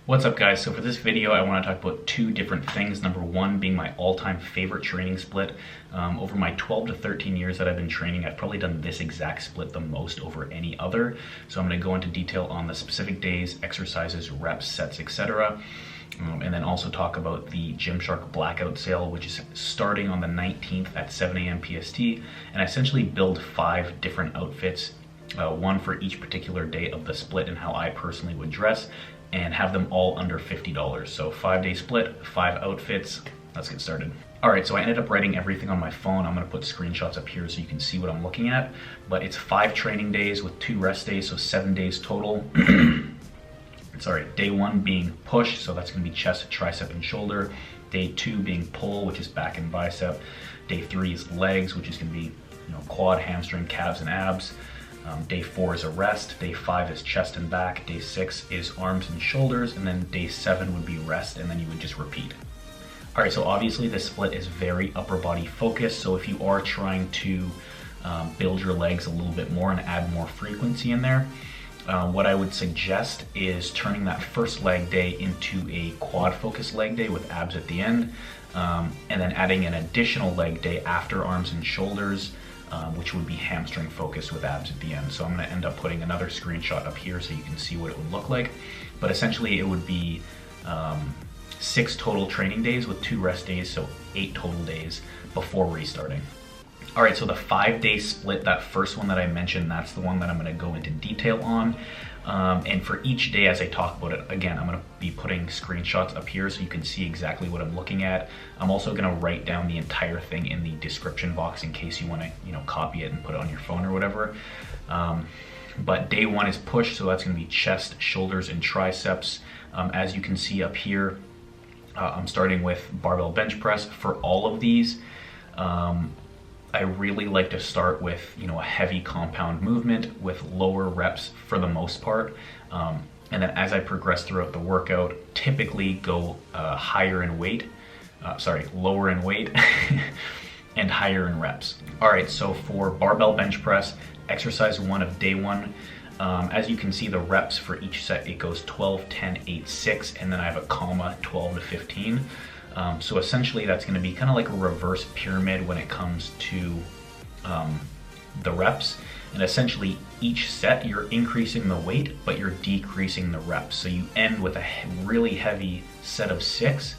What's up guys? So for this video I want to talk about two different things. Number one being my all-time favorite training split. Over my 12 to 13 years that I've been training, I've probably done this exact split the most over any other. So I'm going to go into detail on the specific days, exercises, reps, sets, etc. And then also talk about the Gymshark blackout sale, which is starting on the 19th at 7 a.m. PST. And I essentially build 5 different outfits, one for each particular day of the split and how I personally would dress, and have them all under $50. So 5-day split, 5 outfits. Let's get started. All right, so I ended up writing everything on my phone. I'm gonna put screenshots up here so you can see what I'm looking at. But it's 5 training days with 2 rest days, so 7 days total. Sorry, day 1 being push, so that's gonna be chest, tricep, and shoulder. Day 2 being pull, which is back and bicep. Day 3 is legs, which is gonna be quad, hamstring, calves, and abs. Day 4 is a rest, day 5 is chest and back, day 6 is arms and shoulders, and then day 7 would be rest, and then you would just repeat. All right, so obviously this split is very upper body focused, so if you are trying to build your legs a little bit more and add more frequency in there, what I would suggest is turning that first leg day into a quad focused leg day with abs at the end, and then adding an additional leg day after arms and shoulders, which would be hamstring focused with abs at the end. So I'm gonna end up putting another screenshot up here so you can see what it would look like. But essentially it would be 6 total training days with 2 rest days, so 8 total days before restarting. All right, so the 5-day split, that first one that I mentioned, that's the one that I'm gonna go into detail on. And for each day as I talk about it, again, I'm gonna be putting screenshots up here so you can see exactly what I'm looking at. I'm also gonna write down the entire thing in the description box in case you wanna copy it and put it on your phone or whatever. But day 1 is push, so that's gonna be chest, shoulders, and triceps. As you can see up here, I'm starting with barbell bench press. For all of these, I really like to start with a heavy compound movement with lower reps for the most part, and then as I progress throughout the workout, typically go lower in weight and higher in reps. All right, so for barbell bench press, exercise 1 of day 1, as you can see the reps for each set, it goes 12, 10, 8, 6, and then I have a comma 12 to 15. So essentially that's going to be kind of like a reverse pyramid when it comes to the reps. And essentially each set you're increasing the weight, but you're decreasing the reps. So you end with a really heavy set of 6,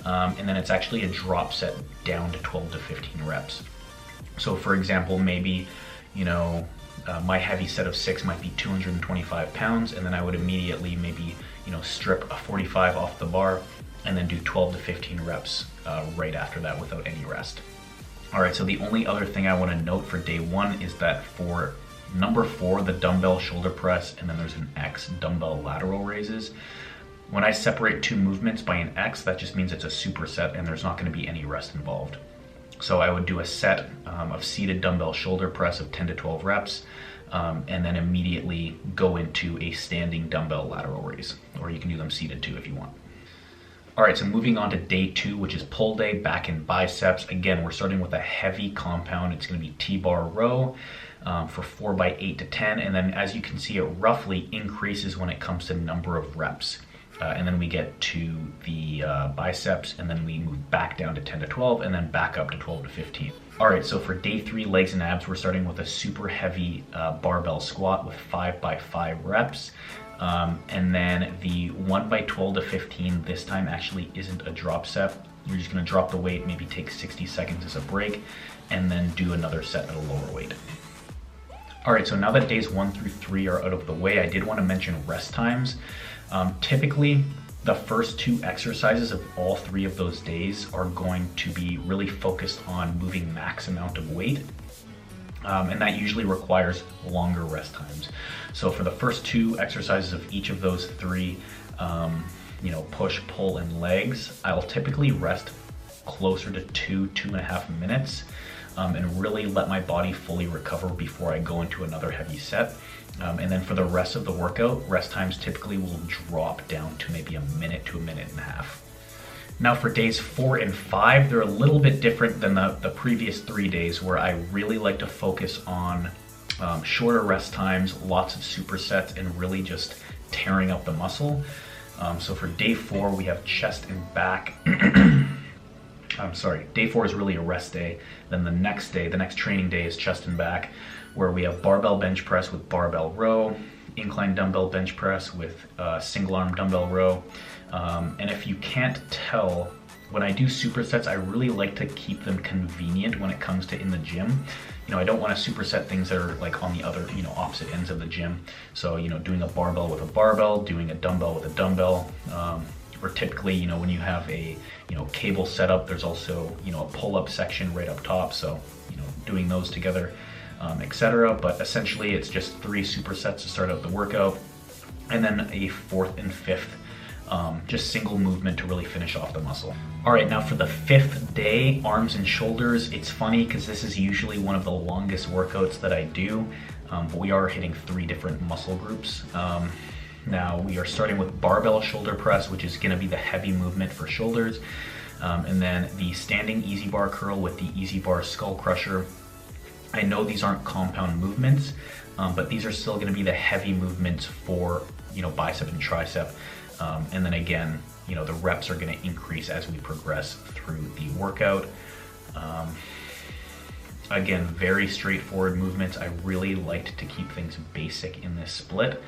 and then it's actually a drop set down to 12 to 15 reps. So for example, maybe, my heavy set of 6 might be 225 pounds, and then I would immediately maybe, strip a 45 off the bar, and then do 12 to 15 reps right after that without any rest. All right, so the only other thing I want to note for day 1 is that for number 4, the dumbbell shoulder press, and then there's an X, dumbbell lateral raises. When I separate 2 movements by an X, that just means it's a superset and there's not going to be any rest involved. So I would do a set of seated dumbbell shoulder press of 10 to 12 reps, and then immediately go into a standing dumbbell lateral raise, or you can do them seated too if you want. All right, so moving on to day 2, which is pull day, back and biceps. Again, we're starting with a heavy compound. It's gonna be T-bar row for 4 by 8 to 10. And then as you can see, it roughly increases when it comes to number of reps. And then we get to the biceps, and then we move back down to 10 to 12, and then back up to 12 to 15. All right, so for day 3, legs and abs, we're starting with a super heavy barbell squat with 5 by 5 reps. And then the 1 by 12 to 15 this time actually isn't a drop set. You're just gonna drop the weight, maybe take 60 seconds as a break, and then do another set at a lower weight. All right, so now that days 1 through 3 are out of the way, I did wanna mention rest times. Typically, the first 2 exercises of all 3 of those days are going to be really focused on moving max amount of weight. And that usually requires longer rest times. So for the first 2 exercises of each of those 3, push, pull, and legs, I'll typically rest closer to 2.5 minutes, and really let my body fully recover before I go into another heavy set. And then for the rest of the workout, rest times typically will drop down to maybe a minute to a minute and a half. Now for days 4 and 5, they're a little bit different than the previous 3 days, where I really like to focus on shorter rest times, lots of supersets, and really just tearing up the muscle. So for day 4, we have chest and back. I'm sorry, day 4 is really a rest day. Then the next day, the next training day is chest and back, where we have barbell bench press with barbell row, incline dumbbell bench press with single arm dumbbell row. And if you can't tell, when I do supersets, I really like to keep them convenient when it comes to in the gym. You know, I don't want to superset things that are like on the other, you know, opposite ends of the gym. So, you know, doing a barbell with a barbell, doing a dumbbell with a dumbbell, or typically, you know, when you have a, you know, cable setup, there's also, you know, a pull-up section right up top. So, you know, doing those together, etc. But essentially, it's just 3 supersets to start out the workout, and then a 4th and 5th. Just single movement to really finish off the muscle. All right, now for the 5th day, arms and shoulders. It's funny because this is usually one of the longest workouts that I do, but we are hitting 3 different muscle groups. Now we are starting with barbell shoulder press, which is gonna be the heavy movement for shoulders, and then the standing easy bar curl with the easy bar skull crusher. I know these aren't compound movements, but these are still gonna be the heavy movements for, you know, bicep and tricep. And then again, you know, the reps are going to increase as we progress through the workout. Again, very straightforward movements. I really liked to keep things basic in this split.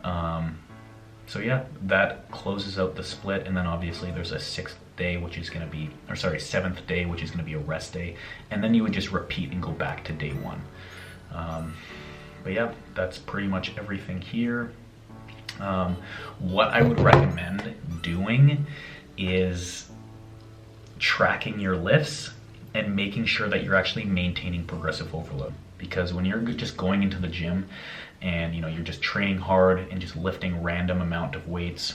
So yeah, that closes out the split. And then obviously there's a 6th day, which is going to be, or sorry, 7th day, which is going to be a rest day. And then you would just repeat and go back to day 1. But yeah, that's pretty much everything here. What I would recommend doing is tracking your lifts and making sure that you're actually maintaining progressive overload. Because when you're just going into the gym and, you know, you're just training hard and just lifting random amount of weights,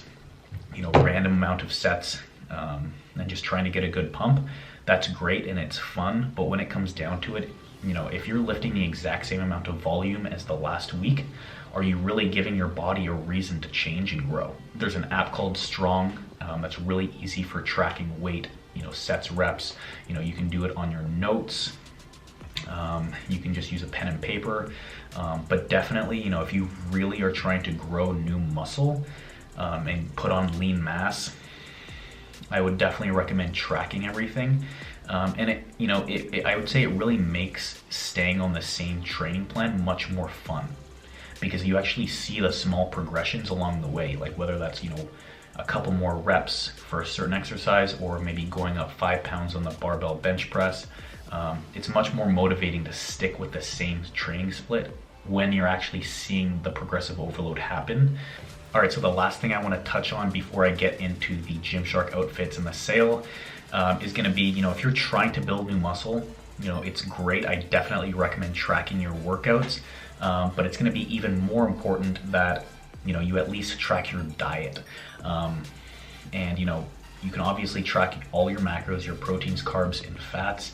you know, random amount of sets, and just trying to get a good pump, that's great and it's fun. But when it comes down to it, you know, if you're lifting the exact same amount of volume as the last week, are you really giving your body a reason to change and grow? There's an app called Strong that's really easy for tracking weight, you know, sets, reps. You know, you can do it on your notes. You can just use a pen and paper. But definitely, you know, if you really are trying to grow new muscle and put on lean mass, I would definitely recommend tracking everything. And it, you know, I would say it really makes staying on the same training plan much more fun, because you actually see the small progressions along the way, like whether that's, you know, a couple more reps for a certain exercise, or maybe going up 5 pounds on the barbell bench press. It's much more motivating to stick with the same training split when you're actually seeing the progressive overload happen. All right, so the last thing I want to touch on before I get into the Gymshark outfits and the sale is going to be, you know, if you're trying to build new muscle, you know, it's great. I definitely recommend tracking your workouts, but it's going to be even more important that, you know, you at least track your diet. And, you know, you can obviously track all your macros, your proteins, carbs, and fats.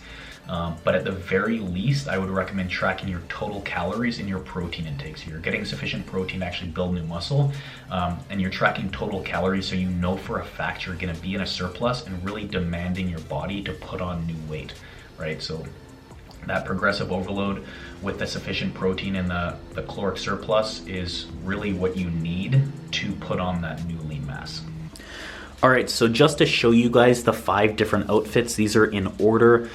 But at the very least, I would recommend tracking your total calories and your protein intake. So you're getting sufficient protein to actually build new muscle, and you're tracking total calories so you know for a fact you're going to be in a surplus and really demanding your body to put on new weight, right? So that progressive overload with the sufficient protein and the caloric surplus is really what you need to put on that new lean mass. All right, so just to show you guys the 5 different outfits, these are in order.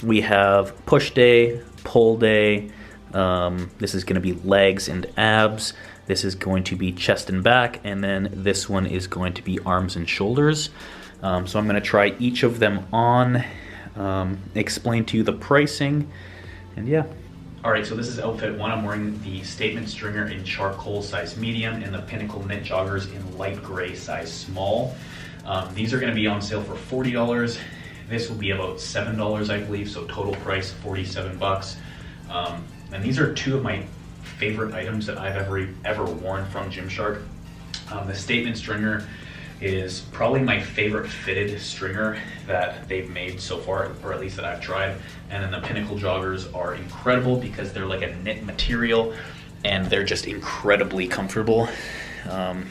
We have push day, pull day, this is gonna be legs and abs, this is going to be chest and back, and then this one is going to be arms and shoulders. So I'm gonna try each of them on, explain to you the pricing, and yeah. All right, so this is outfit 1. I'm wearing the Statement Stringer in charcoal size medium and the Pinnacle Knit joggers in light gray size small. These are gonna be on sale for $40. This will be about $7, I believe, so total price $47. And these are 2 of my favorite items that I've ever worn from Gymshark. The Statement Stringer is probably my favorite fitted stringer that they've made so far, or at least that I've tried. And then the Pinnacle joggers are incredible because they're like a knit material and they're just incredibly comfortable. So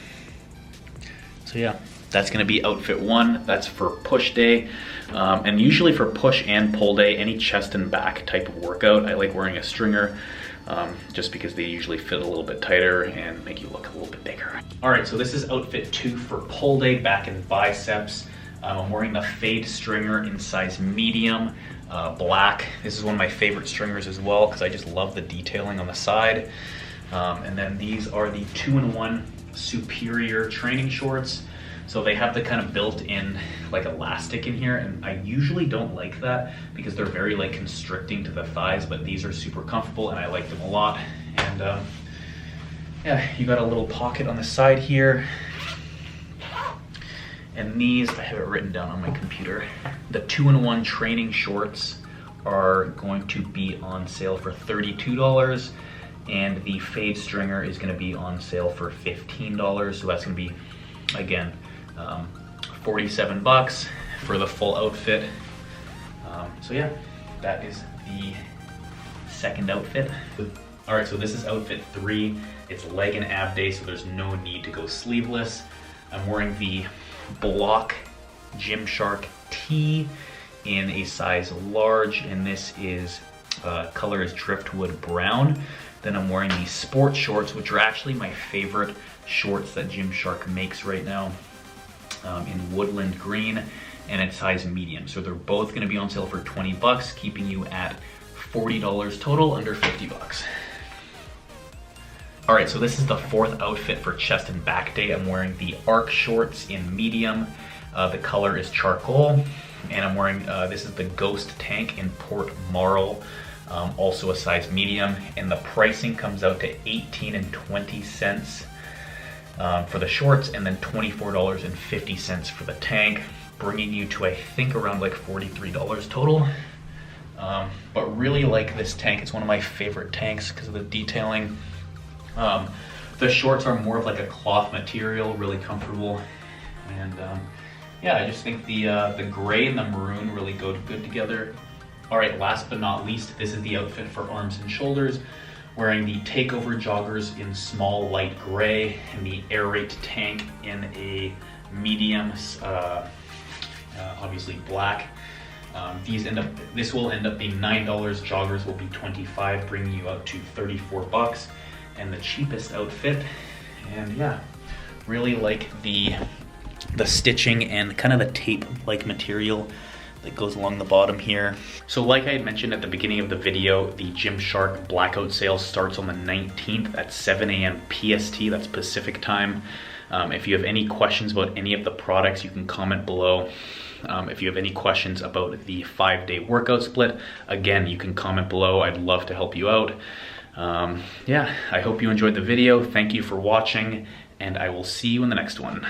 yeah, that's gonna be outfit 1. That's for push day. And usually for push and pull day, any chest and back type of workout, I like wearing a stringer. just because they usually fit a little bit tighter and make you look a little bit bigger. All right, so this is outfit 2 for pull day, back in biceps. I'm wearing the fade stringer in size medium, black. This is one of my favorite stringers as well because I just love the detailing on the side. And then these are the 2-in-1 superior training shorts. So they have the kind of built-in like elastic in here, and I usually don't like that because they're very like constricting to the thighs, but these are super comfortable and I like them a lot. And yeah, you got a little pocket on the side here. And these, I have it written down on my computer. The 2-in-1 training shorts are going to be on sale for $32, and the fade stringer is gonna be on sale for $15. So that's gonna be, again, 47 bucks for the full outfit. So yeah, that is the second outfit. All right, so this is outfit 3. It's leg and ab day, so there's no need to go sleeveless. I'm wearing the block Gymshark tee in a size large, and this is color is driftwood brown. Then I'm wearing these sports shorts, which are actually my favorite shorts that Gymshark makes right now, in woodland green, and it's size medium. So they're both gonna be on sale for 20 bucks, keeping you at $40 total, under 50 bucks. All right, so this is the 4th outfit for chest and back day. I'm wearing the arc shorts in medium. The color is charcoal, and I'm wearing, this is the Ghost tank in Port Marl, also a size medium, and the pricing comes out to 18 and 20 cents for the shorts, and then $24.50 for the tank, bringing you to, I think, around like $43 total. But really like this tank. It's one of my favorite tanks because of the detailing. The shorts are more of like a cloth material, really comfortable. And yeah, I just think the gray and the maroon really go good together. All right, last but not least, this is the outfit for arms and shoulders. Wearing the takeover joggers in small light gray and the air raid tank in a medium, obviously black. This will end up being $9. Joggers will be $25, bringing you out to 34 bucks. And the cheapest outfit. And yeah, really like the stitching and kind of the tape-like material that goes along the bottom here. So like I had mentioned at the beginning of the video, the Gymshark blackout sale starts on the 19th at 7 a.m. PST, that's Pacific time. If you have any questions about any of the products, you can comment below. If you have any questions about the 5-day workout split, again, you can comment below. I'd love to help you out. Yeah, I hope you enjoyed the video. Thank you for watching, and I will see you in the next one.